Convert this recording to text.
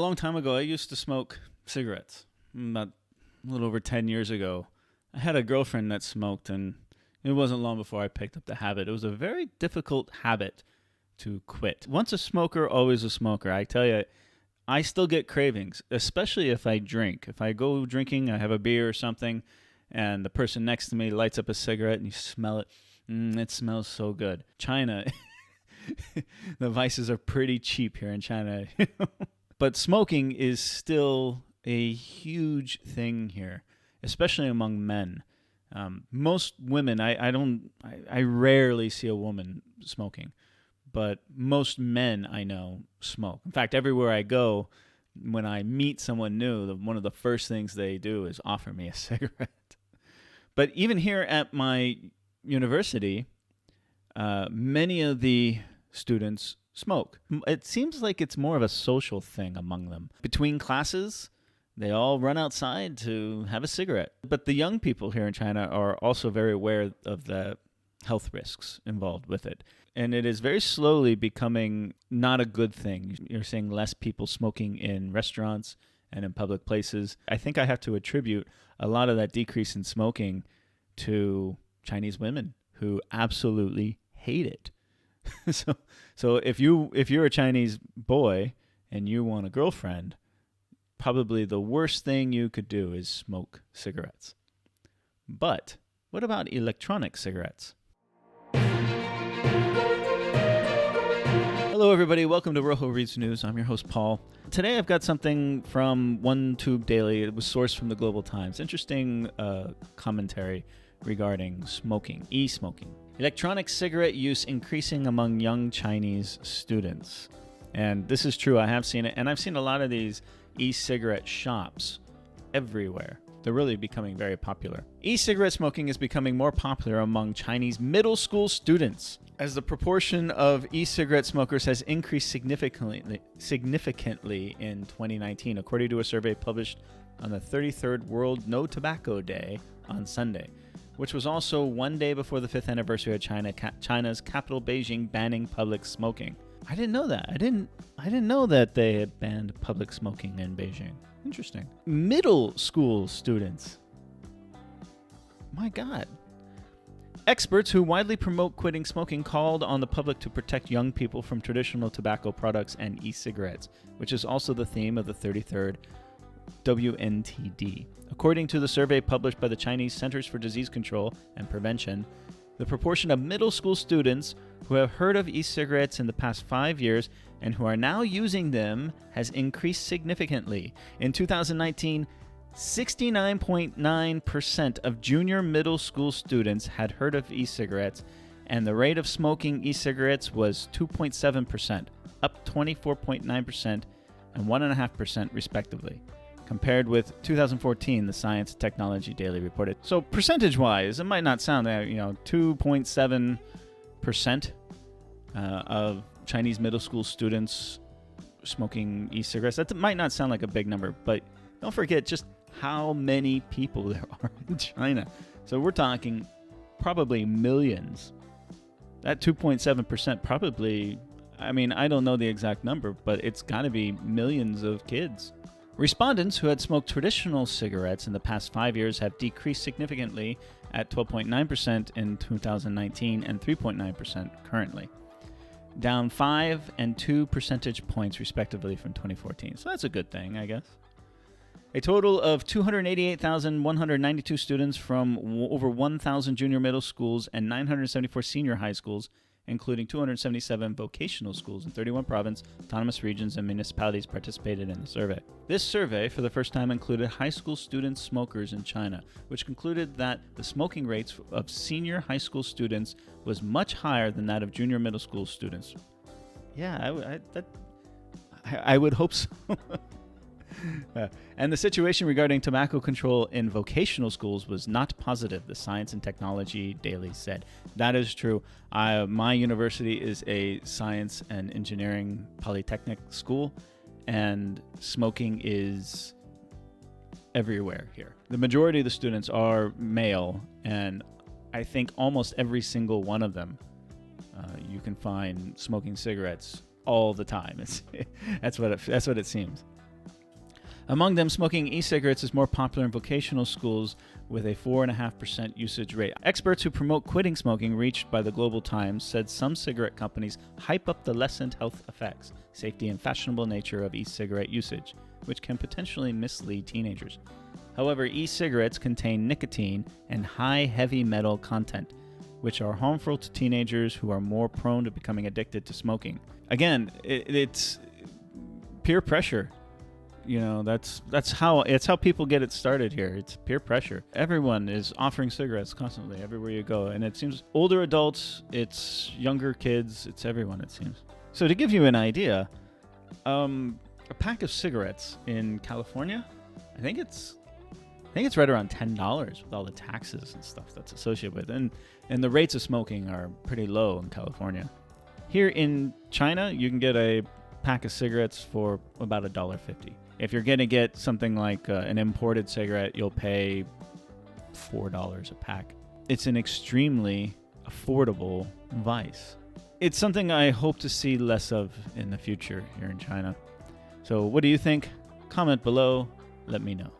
long time ago, I used to smoke cigarettes. About a little over 10 years ago, I had a girlfriend that smoked, and it wasn't long before I picked up the habit. It was a very difficult habit to quit. Once a smoker, always a smoker. I tell you, I still get cravings, especially if I drink. If I go drinking, I have a beer or something, and the person next to me lights up a cigarette and you smell it. It smells so good. China, the vices are pretty cheap here in China. But smoking is still a huge thing here, especially among men. Most women, I rarely see a woman smoking, but most men I know smoke. In fact, everywhere I go, when I meet someone new, one of the first things they do is offer me a cigarette. But even here at my university, many of the students smoke. It seems like it's more of a social thing among them. Between classes, they all run outside to have a cigarette. But the young people here in China are also very aware of the health risks involved with it. And it is very slowly becoming not a good thing. You're seeing less people smoking in restaurants and in public places. I think I have to attribute a lot of that decrease in smoking to Chinese women who absolutely hate it. So if you're a Chinese boy and you want a girlfriend, probably the worst thing you could do is smoke cigarettes. But what about electronic cigarettes? Hello, everybody. Welcome to Rojo Reads News. I'm your host, Paul. Today, I've got something from OneTube Daily. It was sourced from the Global Times. Interesting commentary regarding smoking, e-smoking. Electronic cigarette use increasing among young Chinese students. And this is true. I have seen it. And I've seen a lot of these e-cigarette shops everywhere. They're really becoming very popular. E-cigarette smoking is becoming more popular among Chinese middle school students, as the proportion of e-cigarette smokers has increased significantly in 2019, according to a survey published on the 33rd World No Tobacco Day on Sunday, which was also one day before the 5th anniversary of China's capital Beijing banning public smoking. I didn't know that. I didn't know that they had banned public smoking in Beijing. Interesting. Middle school students. My God. Experts who widely promote quitting smoking called on the public to protect young people from traditional tobacco products and e-cigarettes, which is also the theme of the 33rd WNTD. According to the survey published by the Chinese Centers for Disease Control and Prevention, the proportion of middle school students who have heard of e-cigarettes in the past 5 years and who are now using them has increased significantly. In 2019, 69.9% of junior middle school students had heard of e-cigarettes, and the rate of smoking e-cigarettes was 2.7%, up 24.9% and 1.5% respectively, compared with 2014, the Science and Technology Daily reported. So percentage-wise, it might not sound that, 2.7% of Chinese middle school students smoking e-cigarettes. That might not sound like a big number, but don't forget just how many people there are in China. So we're talking probably millions. That 2.7% probably, I don't know the exact number, but it's got to be millions of kids. Respondents who had smoked traditional cigarettes in the past 5 years have decreased significantly at 12.9% in 2019 and 3.9% currently, down 5 and 2 percentage points respectively from 2014. So that's a good thing, I guess. A total of 288,192 students from over 1,000 junior middle schools and 974 senior high schools, including 277 vocational schools in 31 province, autonomous regions, and municipalities participated in the survey. This survey, for the first time, included high school student smokers in China, which concluded that the smoking rates of senior high school students was much higher than that of junior middle school students. Yeah, I would hope so. And the situation regarding tobacco control in vocational schools was not positive, the Science and Technology Daily said. That is true. My university is a science and engineering polytechnic school, and smoking is everywhere here. The majority of the students are male, and I think almost every single one of them you can find smoking cigarettes all the time. That's what it seems. Among them, smoking e-cigarettes is more popular in vocational schools with a 4.5% usage rate. Experts who promote quitting smoking, reached by the Global Times, said some cigarette companies hype up the lessened health effects, safety, and fashionable nature of e-cigarette usage, which can potentially mislead teenagers. However, e-cigarettes contain nicotine and high heavy metal content, which are harmful to teenagers who are more prone to becoming addicted to smoking. Again, it's peer pressure. You know, that's how people get it started here. It's peer pressure. Everyone is offering cigarettes constantly everywhere you go, and it seems older adults, it's younger kids, it's everyone, it seems. So to give you an idea, a pack of cigarettes in California, I think it's right around $10 with all the taxes and stuff that's associated with it. And the rates of smoking are pretty low in California. Here in China, you can get a pack of cigarettes for about $1.50. If you're going to get something like an imported cigarette, you'll pay $4 a pack. It's an extremely affordable vice. It's something I hope to see less of in the future here in China. So what do you think? Comment below. Let me know.